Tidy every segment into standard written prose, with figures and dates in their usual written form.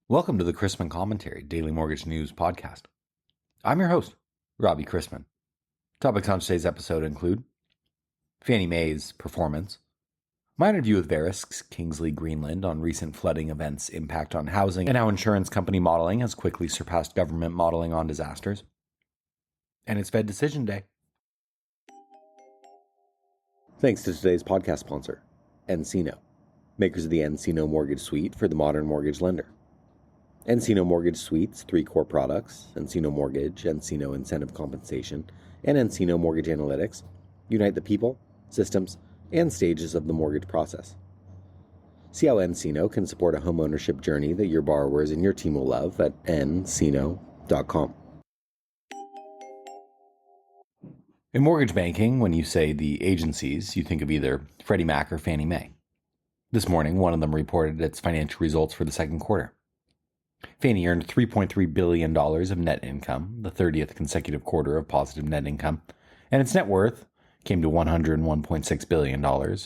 Welcome to the Chrisman Commentary, Daily Mortgage News Podcast. I'm your host, Robbie Chrisman. Topics on today's episode include Fannie Mae's performance, my interview with Verisk's Kingsley Greenland on recent flooding events' impact on housing and how insurance company modeling has quickly surpassed government modeling on disasters, and it's Fed Decision Day. Thanks to today's podcast sponsor, nCino, makers of the nCino Mortgage Suite for the modern mortgage lender. nCino Mortgage Suite's three core products, nCino Mortgage, nCino Incentive Compensation, and nCino Mortgage Analytics, unite the people, systems, and stages of the mortgage process. See how nCino can support a homeownership journey that your borrowers and your team will love at ncino.com. In mortgage banking, when you say the agencies, you think of either Freddie Mac or Fannie Mae. This morning, one of them reported its financial results for the second quarter. Fannie earned $3.3 billion of net income, the 30th consecutive quarter of positive net income, and its net worth came to $101.6 billion,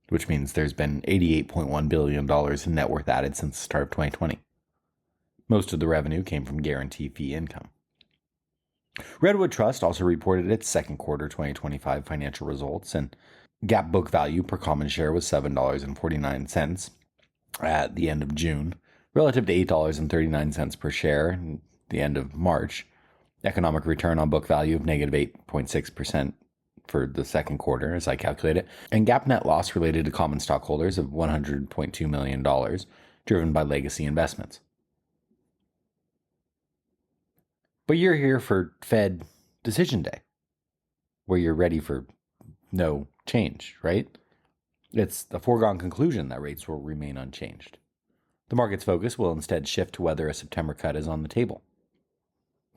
which means there's been $88.1 billion in net worth added since the start of 2020. Most of the revenue came from guarantee fee income. Redwood Trust also reported its second quarter 2025 financial results, and GAAP book value per common share was $7.49 at the end of June, relative to $8.39 per share at the end of March. Economic return on book value of negative 8.6% for the second quarter, as I calculate it, and GAAP net loss related to common stockholders of $100.2 million, driven by legacy investments. But you're here for Fed Decision Day, where you're ready for no change, right? It's a foregone conclusion that rates will remain unchanged. The market's focus will instead shift to whether a September cut is on the table.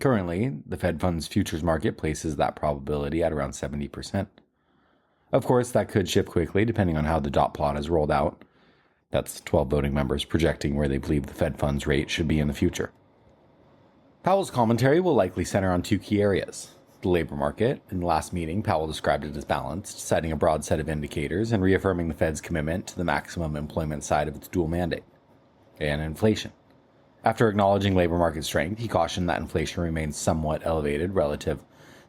Currently, the Fed funds futures market places that probability at around 70%. Of course, that could shift quickly depending on how the dot plot is rolled out. That's 12 voting members projecting where they believe the Fed funds rate should be in the future. Powell's commentary will likely center on two key areas. The labor market. In the last meeting, Powell described it as balanced, citing a broad set of indicators and reaffirming the Fed's commitment to the maximum employment side of its dual mandate. And inflation. After acknowledging labor market strength, he cautioned that inflation remains somewhat elevated relative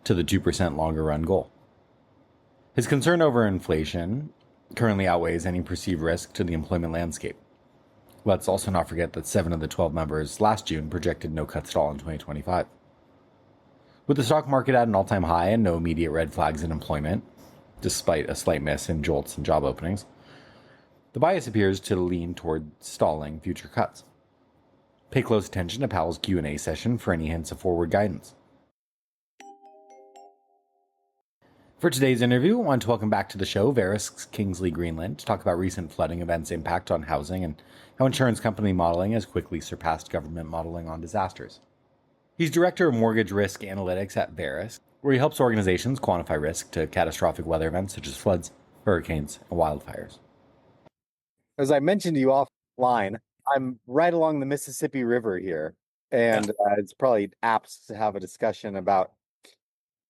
to the 2% longer run goal. His concern over inflation currently outweighs any perceived risk to the employment landscape. Let's also not forget that 7 of the 12 members last June projected no cuts at all in 2025. With the stock market at an all-time high and no immediate red flags in employment, despite a slight miss in jolts and job openings, the bias appears to lean toward stalling future cuts. Pay close attention to Powell's Q&A session for any hints of forward guidance. For today's interview, I want to welcome back to the show Verisk's Kingsley Greenland to talk about recent flooding events' impact on housing and how insurance company modeling has quickly surpassed government modeling on disasters. He's Director of Mortgage Risk Analytics at Verisk, where he helps organizations quantify risk to catastrophic weather events such as floods, hurricanes, and wildfires. As I mentioned to you offline, I'm right along the Mississippi River here, and it's probably apt to have a discussion about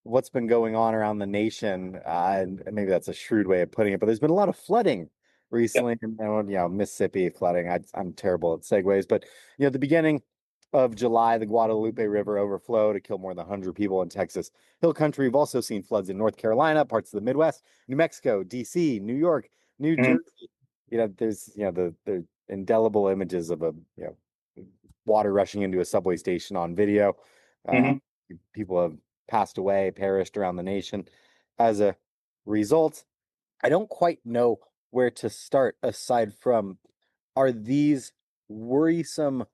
what's been going on around the nation, and maybe that's a shrewd way of putting it, but there's been a lot of flooding recently, Mississippi flooding. I'm terrible at segues, but at the beginning of July, the Guadalupe River overflowed. It killed more than 100 people in Texas Hill Country. We've also seen floods in North Carolina, parts of the Midwest, New Mexico, D.C., New York, New Jersey. There's the indelible images of water rushing into a subway station on video. People have passed away, perished around the nation as a result. I don't quite know where to start aside from, are these worrisome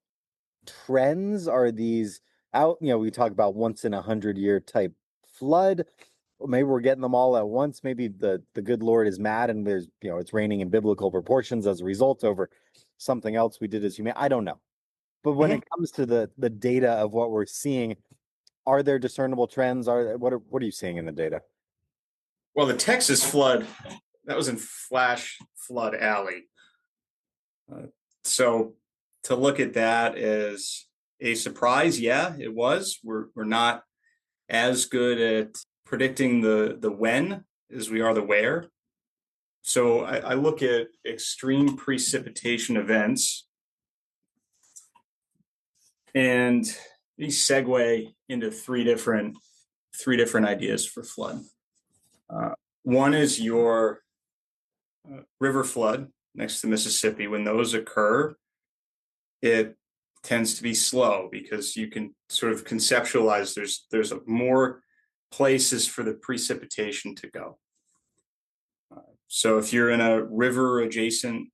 trends? Are these out? We talk about once in 100-year type flood. Maybe we're getting them all at once. Maybe the good Lord is mad and there's, it's raining in biblical proportions as a result over something else we did as human. I don't know. But when it comes to the data of what we're seeing, are there discernible trends? What are you seeing in the data? Well, the Texas flood, that was in flash flood alley. So to look at that as a surprise, yeah, it was. We're not as good at predicting the when as we are the where. So I look at extreme precipitation events And we segue into three different ideas for flood. One is your river flood next to Mississippi. When those occur, it tends to be slow because you can sort of conceptualize there's more places for the precipitation to go. So if you're in a river adjacent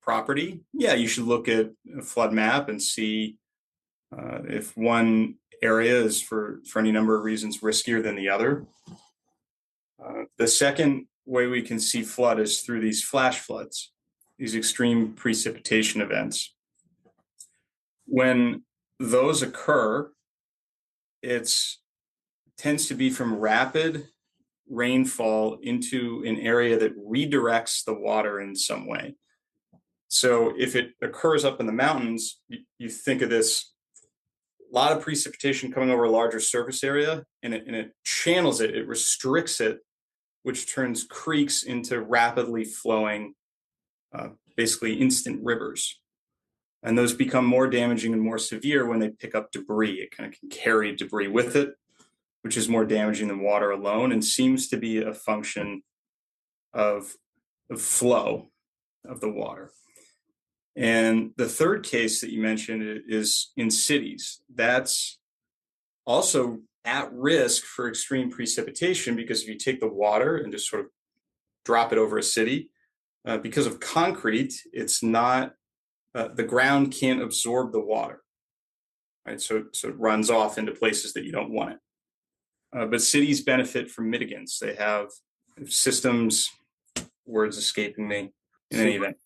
property, yeah, you should look at a flood map and see if one area is for any number of reasons riskier than the other. The second way we can see flood is through these flash floods, these extreme precipitation events. When those occur, it tends to be from rapid rainfall into an area that redirects the water in some way. So if it occurs up in the mountains, you think of this, a lot of precipitation coming over a larger surface area, and it channels it, it restricts it, which turns creeks into rapidly flowing, basically instant rivers. And those become more damaging and more severe when they pick up debris. It kind of can carry debris with it, which is more damaging than water alone, and seems to be a function of flow of the water. And the third case that you mentioned is in cities. That's also at risk for extreme precipitation, because if you take the water and just sort of drop it over a city, because of concrete, it's not, the ground can't absorb the water, right? So it runs off into places that you don't want it. But cities benefit from mitigants. They have systems, words escaping me in any event.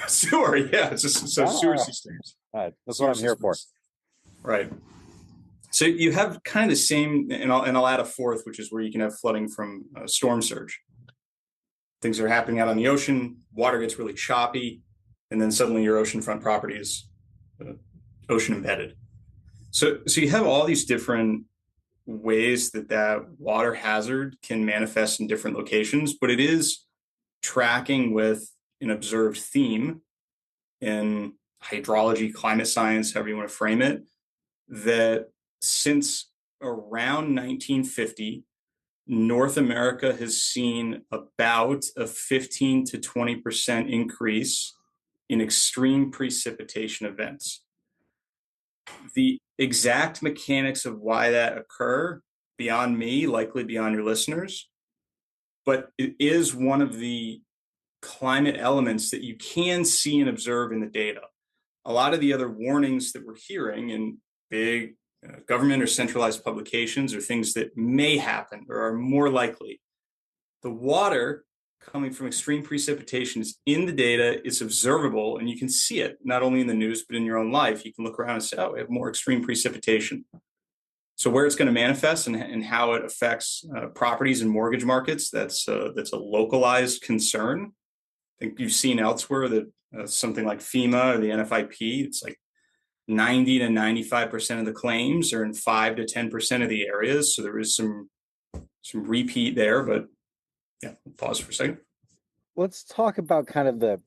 Sewer, yeah, sewer systems. That's what I'm here for. Right. So you have kind of the same, and I'll add a fourth, which is where you can have flooding from storm surge. Things are happening out on the ocean, water gets really choppy, and then suddenly your oceanfront property is ocean embedded. So you have all these different ways that water hazard can manifest in different locations, but it is tracking with an observed theme in hydrology, climate science, however you want to frame it, that since around 1950, North America has seen about a 15 to 20% increase in extreme precipitation events. The exact mechanics of why that occur, beyond me, likely beyond your listeners, but it is one of the climate elements that you can see and observe in the data. A lot of the other warnings that we're hearing in big government or centralized publications are things that may happen or are more likely. The water coming from extreme precipitation is in the data, it's observable, and you can see it not only in the news, but in your own life. You can look around and say, oh, we have more extreme precipitation. So where it's going to manifest and how it affects properties and mortgage markets, that's a localized concern. I think you've seen elsewhere that something like FEMA or the NFIP, it's like 90 to 95% of the claims are in 5 to 10% of the areas. So there is some repeat there, but yeah, we'll pause for a second. Let's talk about kind of the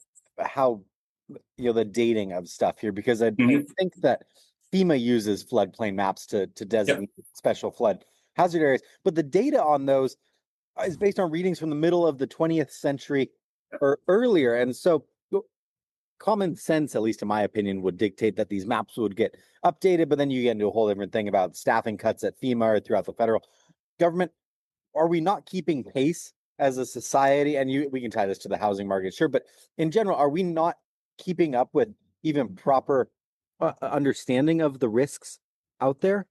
dating of stuff here, because I think that FEMA uses floodplain maps to designate special flood hazard areas, but the data on those is based on readings from the middle of the 20th century or earlier. And so common sense, at least in my opinion, would dictate that these maps would get updated, but then you get into a whole different thing about staffing cuts at FEMA or throughout the federal government. Are we not keeping pace as a society? And we can tie this to the housing market, sure, but in general, are we not keeping up with even proper understanding of the risks out there?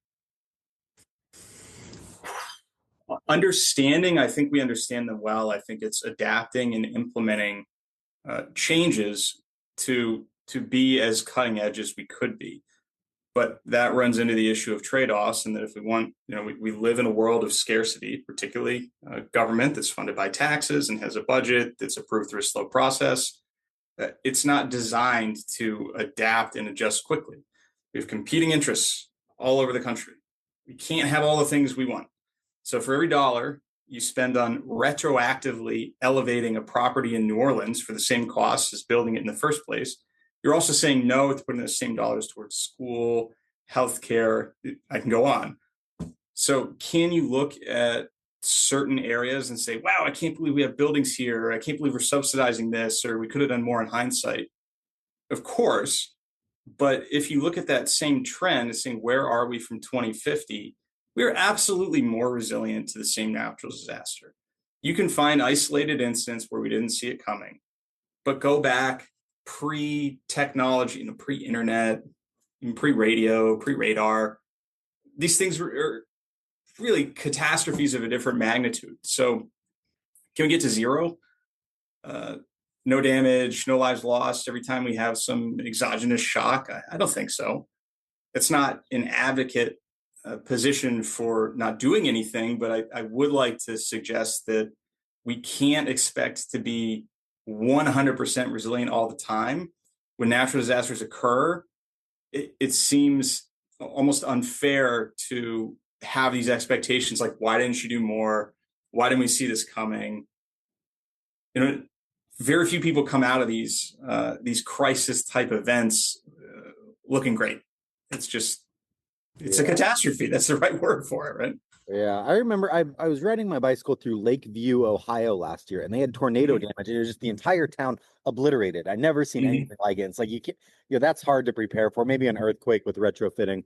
Understanding, I think we understand them well. I think it's adapting and implementing changes to be as cutting edge as we could be. But that runs into the issue of trade-offs, and that if we want, we live in a world of scarcity, particularly government that's funded by taxes and has a budget that's approved through a slow process. It's not designed to adapt and adjust quickly. We have competing interests all over the country. We can't have all the things we want. So for every dollar you spend on retroactively elevating a property in New Orleans for the same cost as building it in the first place, You're also saying no to putting the same dollars towards school, healthcare. I can go on. So can you look at certain areas and say, wow, I can't believe we have buildings here, or I can't believe we're subsidizing this, or we could have done more in hindsight? Of course. But if you look at that same trend and saying, where are we from 2050? We're absolutely more resilient to the same natural disaster. You can find isolated incidents where we didn't see it coming, but go back pre-technology, pre-internet, pre-radio, pre-radar. These things are really catastrophes of a different magnitude. So can we get to zero? No damage, no lives lost every time we have some exogenous shock? I don't think so. It's not an advocate position for not doing anything, but I would like to suggest that we can't expect to be 100% resilient all the time. When natural disasters occur, it seems almost unfair to have these expectations like, why didn't you do more? Why didn't we see this coming? Very few people come out of these crisis type events looking great. It's a catastrophe. That's the right word for it, right? Yeah, I remember I was riding my bicycle through Lakeview, Ohio last year, and they had tornado damage, and it was just the entire town obliterated. I'd never seen anything like it. It's like you can't, that's hard to prepare for. Maybe an earthquake with retrofitting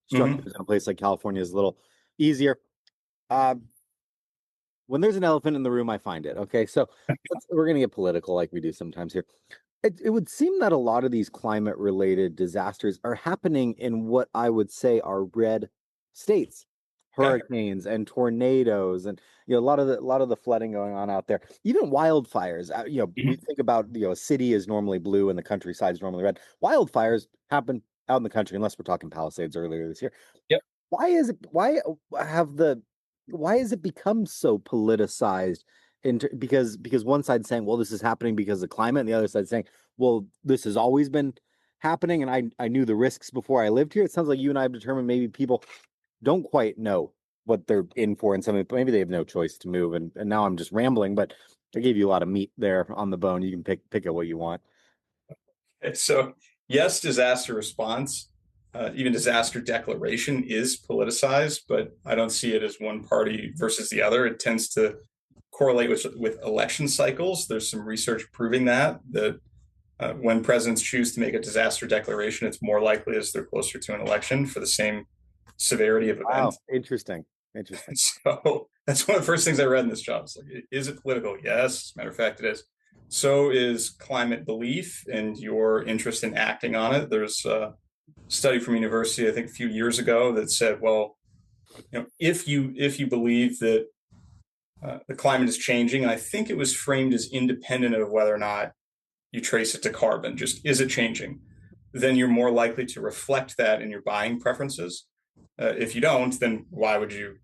structures in a place like California is a little easier. When there's an elephant in the room, I find it. Okay, so we're gonna get political like we do sometimes here. It would seem that a lot of these climate-related disasters are happening in what I would say are red states. Hurricanes and tornadoes, and a lot of the flooding going on out there. Even wildfires. You think about a city is normally blue and the countryside is normally red. Wildfires happen out in the country, unless we're talking Palisades earlier this year. Yep. Why is it? Why has it become so politicized? Because one side's saying, well, this is happening because of climate, and the other side's saying, well, this has always been happening, and I knew the risks before I lived here. It sounds like you and I have determined maybe people don't quite know what they're in for in something, but maybe they have no choice to move. And now I'm just rambling, but I gave you a lot of meat there on the bone. You can pick at what you want. So yes, disaster response, even disaster declaration is politicized, but I don't see it as one party versus the other. It tends to correlate with election cycles. There's some research proving that when presidents choose to make a disaster declaration, it's more likely as they're closer to an election for the same severity of event. Wow, interesting. So that's one of the first things I read in this job. It's like, is it political? Yes. As a matter of fact, it is. So is climate belief and your interest in acting on it. There's a study from university, I think a few years ago, that said, well, if you believe that the climate is changing, and I think it was framed as independent of whether or not you trace it to carbon, just is it changing? Then you're more likely to reflect that in your buying preferences. If you don't, then why would you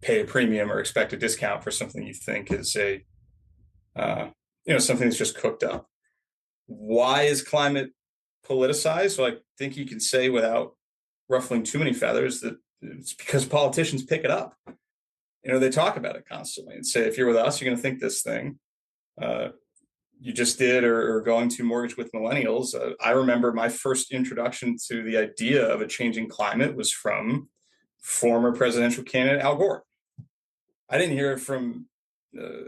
pay a premium or expect a discount for something you think is something that's just cooked up? Why is climate politicized? Well, I think you can say without ruffling too many feathers that it's because politicians pick it up. They talk about it constantly and say, if you're with us, you're going to think this thing. You just did or going to Mortgage with Millennials. I remember my first introduction to the idea of a changing climate was from former presidential candidate Al Gore. I didn't hear it from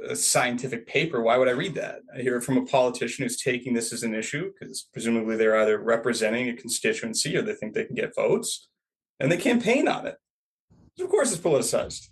a scientific paper. Why would I read that? I hear it from a politician who's taking this as an issue because presumably they're either representing a constituency or they think they can get votes, and they campaign on it. So of course, it's politicized.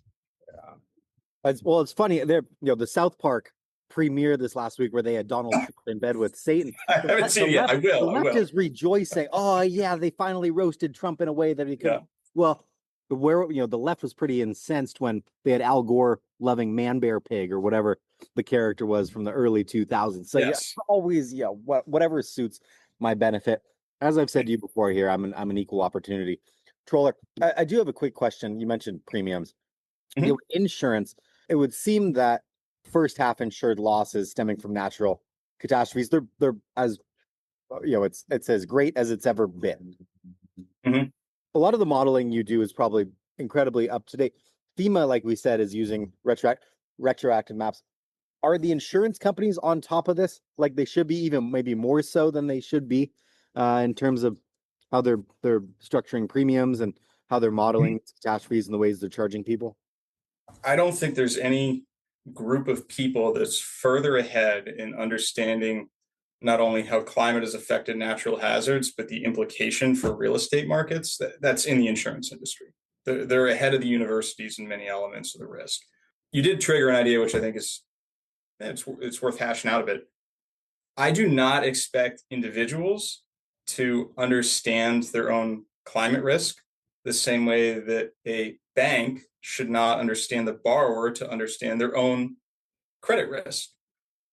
Well, it's funny. There, the South Park premiere this last week where they had Donald Trump in bed with Satan. I haven't seen it yet. I will. The left is rejoicing. Oh yeah, they finally roasted Trump in a way that he could. Yeah. Well, the left was pretty incensed when they had Al Gore loving Man Bear Pig or whatever the character was from the early 2000s. So yes. Always whatever suits my benefit. As I've said to you before here, I'm an equal opportunity troller. I do have a quick question. You mentioned premiums. Mm-hmm. Insurance. It would seem that first half insured losses stemming from natural catastrophes, they're as it's as great as it's ever been. Mm-hmm. A lot of the modeling you do is probably incredibly up to date. FEMA, like we said, is using retroactive maps. Are the insurance companies on top of this like they should be, even maybe more so than they should be? in terms of how they're structuring premiums and how they're modeling catastrophes and the ways they're charging people? I don't think there's any group of people that's further ahead in understanding not only how climate has affected natural hazards, but the implication for real estate markets that's in the insurance industry. They're ahead of the universities in many elements of the risk. You did trigger an idea, which I think is it's worth hashing out a bit. I do not expect individuals to understand their own climate risk the same way that a bank should not understand the borrower to understand their own credit risk.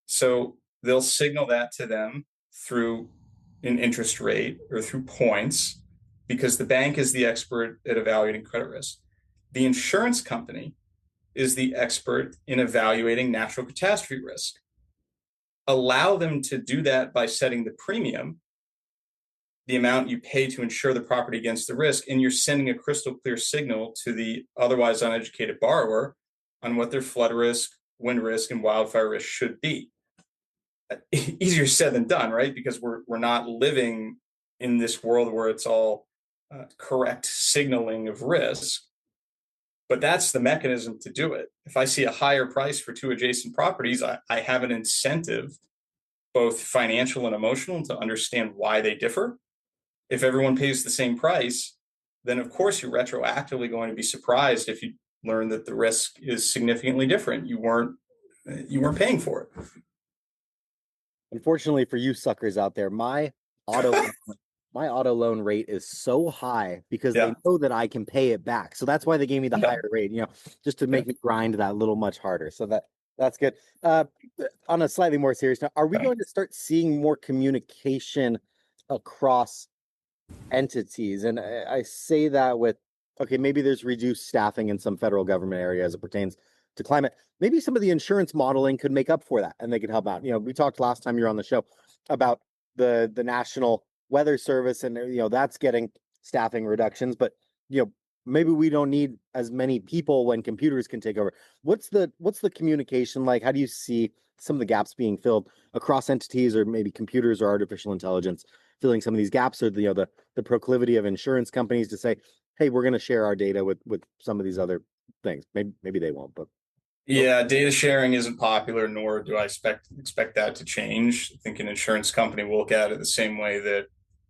So they'll signal that to them through an interest rate or through points because the bank is the expert at evaluating credit risk. The insurance company is the expert in evaluating natural catastrophe risk. Allow them to do that by setting the premium, the amount you pay to insure the property against the risk, and you're sending a crystal clear signal to the otherwise uneducated borrower on what their flood risk, wind risk, and wildfire risk should be. Easier said than done, right? Because we're not living in this world where it's all correct signaling of risk. But that's the mechanism to do it. If I see a higher price for two adjacent properties, I have an incentive, both financial and emotional, to understand why they differ. If everyone pays the same price, then of course you're retroactively going to be surprised if you learn that the risk is significantly different. You weren't paying for it. Unfortunately for you suckers out there, my auto loan rate is so high because they know that I can pay it back. So that's why they gave me the higher rate, just to make me grind that a little much harder. So that's good. On a slightly more serious note, are we going to start seeing more communication across entities? And I say that with, okay, maybe there's reduced staffing in some federal government area as it pertains to climate. Maybe some of the insurance modeling could make up for that and they could help out. We talked last time you were on the show about the National Weather Service, and that's getting staffing reductions, but maybe we don't need as many people when computers can take over. What's the communication like? How do you see some of the gaps being filled across entities, or maybe computers or artificial intelligence filling some of these gaps, or the proclivity of insurance companies to say, hey, we're going to share our data with some of these other things? Maybe they won't, but yeah, data sharing isn't popular, nor do I expect that to change. I think an insurance company will look at it the same way that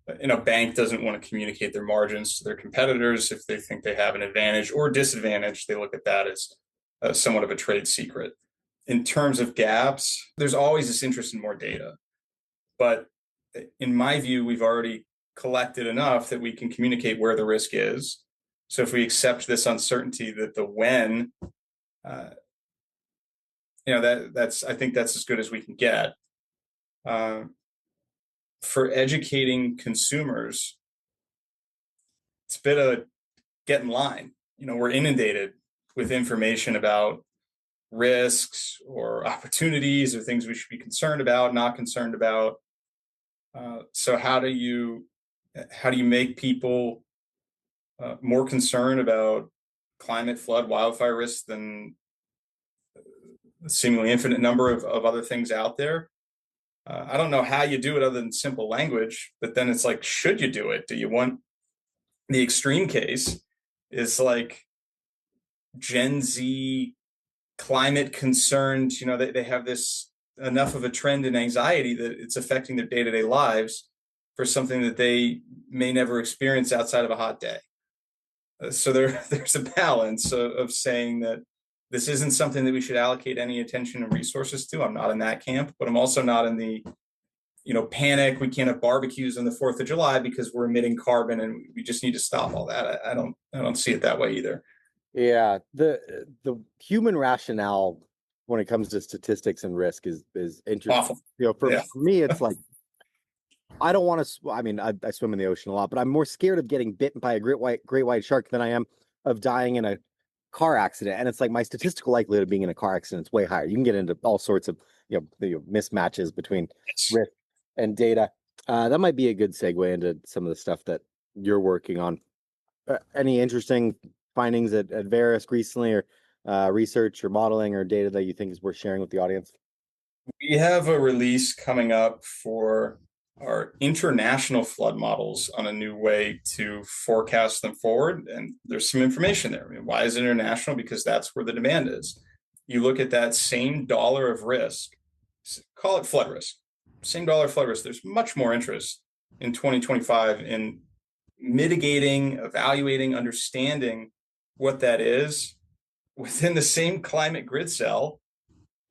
a bank doesn't want to communicate their margins to their competitors if they think they have an advantage or disadvantage. They look at that as somewhat of a trade secret. In terms of gaps, there's always this interest in more data. But in my view, we've already collected enough that we can communicate where the risk is. So if we accept this uncertainty that the when, I think that's as good as we can get. For educating consumers, it's a bit of get in line. We're inundated with information about risks or opportunities or things we should be concerned about, not concerned about. So how do you make people more concerned about climate, flood, wildfire risks than a seemingly infinite number of other things out there? I don't know how you do it other than simple language, but then it's like, should you do it? Do you want the extreme case is like Gen Z climate concerned, they have this enough of a trend in anxiety that it's affecting their day-to-day lives for something that they may never experience outside of a hot day. So there's a balance of saying that this isn't something that we should allocate any attention and resources to. I'm not in that camp, but I'm also not in the, panic. We can't have barbecues on the 4th of July because we're emitting carbon and we just need to stop all that. I don't see it that way either. Yeah, the human rationale when it comes to statistics and risk is interesting. Awful. For me, it's like, I don't want to. I mean, I swim in the ocean a lot, but I'm more scared of getting bitten by a great white shark than I am of dying in a car accident. And it's like my statistical likelihood of being in a car accident is way higher. You can get into all sorts of mismatches between risk and data. That might be a good segue into some of the stuff that you're working on. Any interesting findings at Verisk recently, or research or modeling or data that you think is worth sharing with the audience? We have a release coming up for are international flood models on a new way to forecast them forward. And there's some information there. I mean, why is it international? Because that's where the demand is. You look at that same dollar of risk, call it flood risk, same dollar of flood risk. There's much more interest in 2025 in mitigating, evaluating, understanding what that is within the same climate grid cell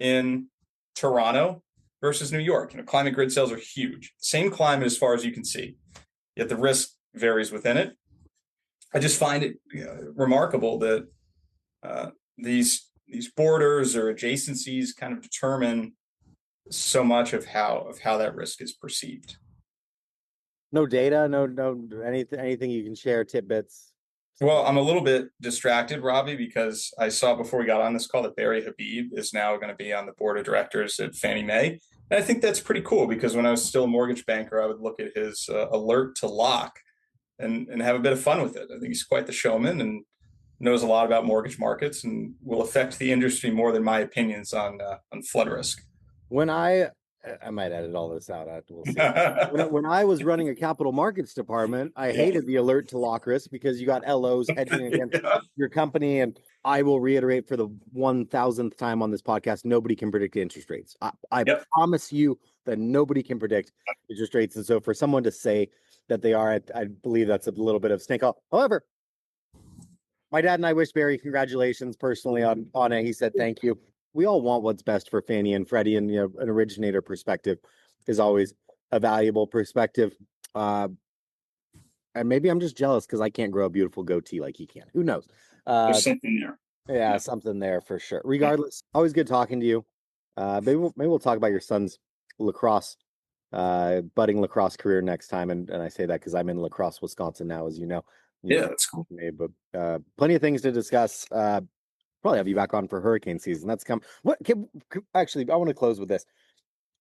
in Toronto versus New York. Climate grid cells are huge. Same climate as far as you can see, yet the risk varies within it. I just find it remarkable that these borders or adjacencies kind of determine so much of how that risk is perceived. No data, no anything you can share, tidbits. Well, I'm a little bit distracted, Robbie, because I saw before we got on this call that Barry Habib is now going to be on the board of directors at Fannie Mae. And I think that's pretty cool because when I was still a mortgage banker, I would look at his alert to lock and have a bit of fun with it. I think he's quite the showman and knows a lot about mortgage markets and will affect the industry more than my opinions on flood risk. When I might edit all this out. We'll see. when I was running a capital markets department, I hated the alert to lock risk because you got LOs hedging against your company. And I will reiterate for the 1,000th time on this podcast, nobody can predict interest rates. I promise you that nobody can predict interest rates. And so for someone to say that they are, I believe that's a little bit of snake oil. However, my dad and I wish Barry congratulations personally on it. He said, thank you. We all want what's best for Fannie and Freddie, and an originator perspective is always a valuable perspective. And maybe I'm just jealous because I can't grow a beautiful goatee like he can. Who knows? There's something there. Yeah, something there for sure. Regardless, always good talking to you. Maybe we'll talk about your son's lacrosse, budding lacrosse career next time. And I say that because I'm in La Crosse, Wisconsin now, as you know. That's cool. But plenty of things to discuss. Probably have you back on for hurricane season. That's come. Actually, I want to close with this.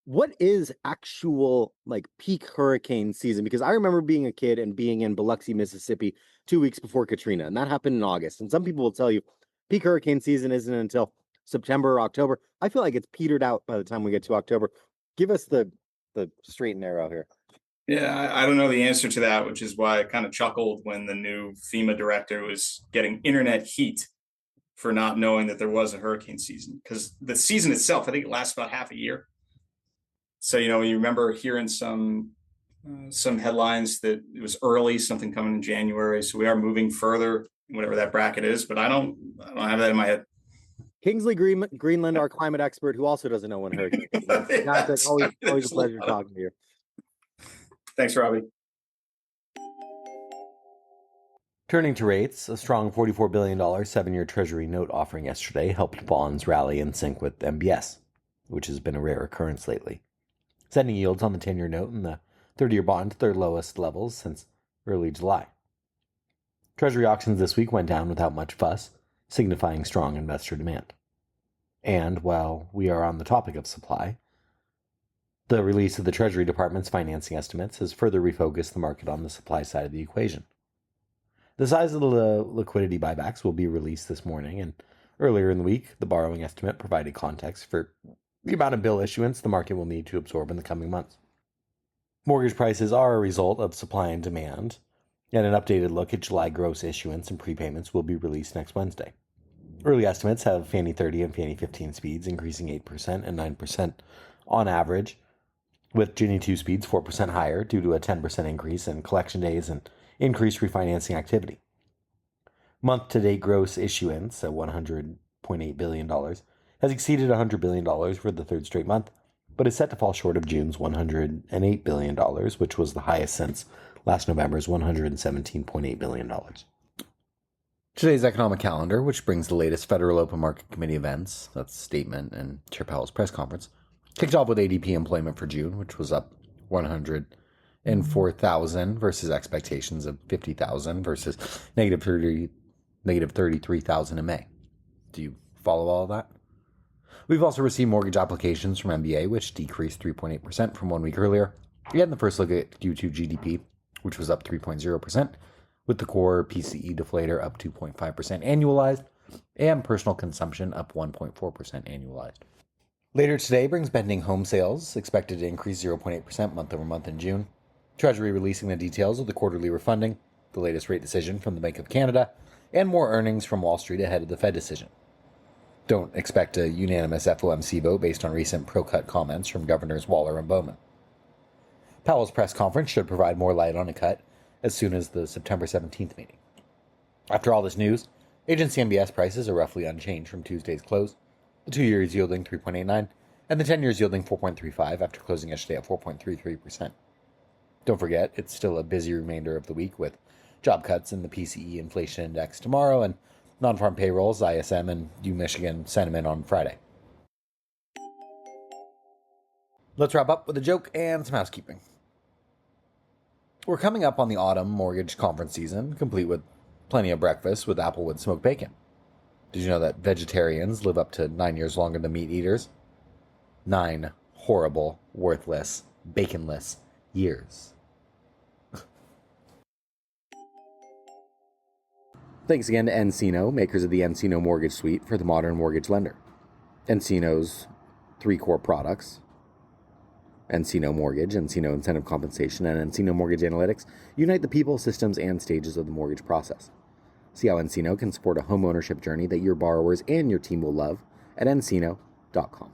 What is actual peak hurricane season? Because I remember being a kid and being in Biloxi, Mississippi 2 weeks before Katrina, and that happened in August. And some people will tell you peak hurricane season isn't until September or October. I feel like it's petered out by the time we get to October. Give us the straight and narrow here. Yeah, I don't know the answer to that, which is why I kind of chuckled when the new FEMA director was getting internet heat for not knowing that there was a hurricane season, because the season itself, I think it lasts about half a year. So, you remember hearing some headlines that it was early, something coming in January. So we are moving further, whatever that bracket is, but I don't have that in my head. Kingsley Greenland, our climate expert, who also doesn't know when hurricane is. Always a pleasure talking to you. Thanks, Robbie. Turning to rates, a strong $44 billion 7-year Treasury note offering yesterday helped bonds rally in sync with MBS, which has been a rare occurrence lately, sending yields on the 10-year note and the 30-year bond to their lowest levels since early July. Treasury auctions this week went down without much fuss, signifying strong investor demand. And while we are on the topic of supply, the release of the Treasury Department's financing estimates has further refocused the market on the supply side of the equation. The size of the liquidity buybacks will be released this morning, and earlier in the week, the borrowing estimate provided context for the amount of bill issuance the market will need to absorb in the coming months. Mortgage prices are a result of supply and demand, and an updated look at July gross issuance and prepayments will be released next Wednesday. Early estimates have Fannie 30 and Fannie 15 speeds increasing 8% and 9% on average, with Ginnie 2 speeds 4% higher due to a 10% increase in collection days and increased refinancing activity. Month-to-date gross issuance at $100.8 billion has exceeded $100 billion for the third straight month, but is set to fall short of June's $108 billion, which was the highest since last November's $117.8 billion. Today's economic calendar, which brings the latest Federal Open Market Committee events, that's statement and Chair Powell's press conference, kicked off with ADP employment for June, which was up 104,000 versus expectations of 50,000 versus negative 33,000 in May. Do you follow all of that? We've also received mortgage applications from MBA, which decreased 3.8% from 1 week earlier. We had the first look at Q2 GDP, which was up 3.0%, with the core PCE deflator up 2.5% annualized, and personal consumption up 1.4% annualized. Later today brings pending home sales, expected to increase 0.8% month over month in June. Treasury releasing the details of the quarterly refunding, the latest rate decision from the Bank of Canada, and more earnings from Wall Street ahead of the Fed decision. Don't expect a unanimous FOMC vote based on recent pro-cut comments from Governors Waller and Bowman. Powell's press conference should provide more light on a cut as soon as the September 17th meeting. After all this news, agency MBS prices are roughly unchanged from Tuesday's close, the 2 years yielding 3.89 and the 10 years yielding 4.35 after closing yesterday at 4.33%. Don't forget, it's still a busy remainder of the week with job cuts in the PCE inflation index tomorrow and non-farm payrolls, ISM, and U Michigan sentiment on Friday. Let's wrap up with a joke and some housekeeping. We're coming up on the autumn mortgage conference season, complete with plenty of breakfast with Applewood smoked bacon. Did you know that vegetarians live up to 9 years longer than meat eaters? 9 horrible, worthless, baconless years. Thanks again to Encino, makers of the Encino Mortgage Suite for the modern mortgage lender. Encino's 3 core products, Encino Mortgage, Encino Incentive Compensation, and Encino Mortgage Analytics, unite the people, systems, and stages of the mortgage process. See how Encino can support a home ownership journey that your borrowers and your team will love at encino.com.